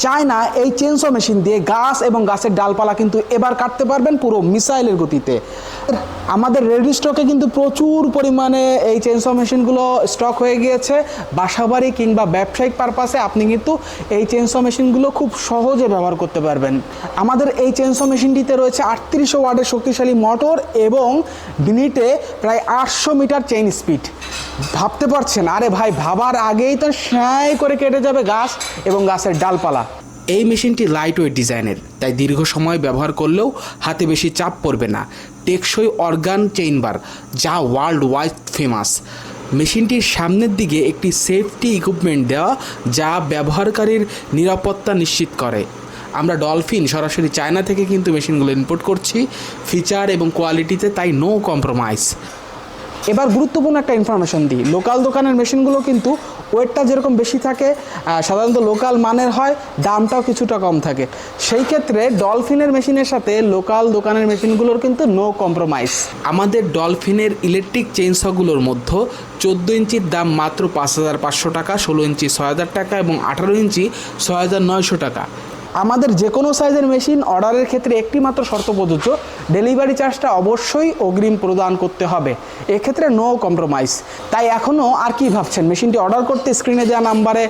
China এই chainsaw machine দিয়ে গাছ এবং গাছের ডালপালা কিন্তু এবার কাটতে পারবেন পুরো মিসাইলের গতিতে। আমাদের রেডি স্টকে কিন্তু প্রচুর পরিমাণে এই চেনসো মেশিনগুলো স্টক হয়ে গিয়েছে। বাসাবাড়ি কিংবা ব্যবসায়িক পারপাসে আপনি কিন্তু এই চেনসো মেশিনগুলো খুব সহজে ব্যবহার করতে পারবেন। আমাদের এই চেনসো মেশিনটিতে রয়েছে 3800 ওয়াটের শক্তিশালী মোটর এবং মিনিটে প্রায় 800 মিটার চেইন স্পিড। ভাবতে পারছেন? আরে ভাই, ভাবার আগেই তো সাঁই করে কেটে যাবে গাছ এবং গাছের ডালপালা। এই মেশিনটি লাইট ওয়েট ডিজাইনের, তাই দীর্ঘ সময় ব্যবহার করলেও হাতে বেশি চাপ পড়বে না। টেকসই অর্গান চেইনবার, যা ওয়ার্ল্ড ওয়াইড ফেমাস। মেশিনটির সামনের দিকে একটি সেফটি ইকুইপমেন্ট দেওয়া, যা ব্যবহারকারীর নিরাপত্তা নিশ্চিত করে। আমরা ডলফিন সরাসরি চায়না থেকে কিন্তু মেশিনগুলো ইম্পোর্ট করছি, ফিচার এবং কোয়ালিটিতে তাই নো কম্প্রোমাইজ। এবার গুরুত্বপূর্ণ একটা ইনফরমেশন দিই, লোকাল দোকানের মেশিনগুলো কিন্তু ওয়েটটা যেরকম বেশি থাকে, সাধারণত লোকাল মানের হয়, দামটাও কিছুটা কম থাকে। সেই ক্ষেত্রে ডলফিনের মেশিনের সাথে লোকাল দোকানের মেশিনগুলোর কিন্তু নো কম্প্রোমাইজ। আমাদের ডলফিনের ইলেকট্রিক চেইনসগুলোর মধ্যে 14 ইঞ্চির দাম মাত্র 5500 টাকা, 16 ইঞ্চি 6000 টাকা এবং 18 ইঞ্চি 6900 টাকা। আমাদের যে কোনো সাইজের মেশিন অর্ডারের ক্ষেত্রে একটি মাত্র শর্ত প্রযোজ্য, ডেলিভারি চার্জটা অবশ্যই অগ্রিম প্রদান করতে হবে। এক্ষেত্রে নো কম্প্রোমাইজ। তাই এখনও আর কি ভাবছেন? মেশিনটি অর্ডার করতে স্ক্রিনে দেওয়া নাম্বারে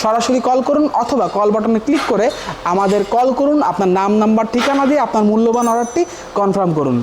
সরাসরি কল করুন অথবা কল বাটনে ক্লিক করে আমাদের কল করুন। আপনার নাম, নাম্বার, ঠিকানা দিয়ে আপনার মূল্যবান অর্ডারটি কনফার্ম করুন।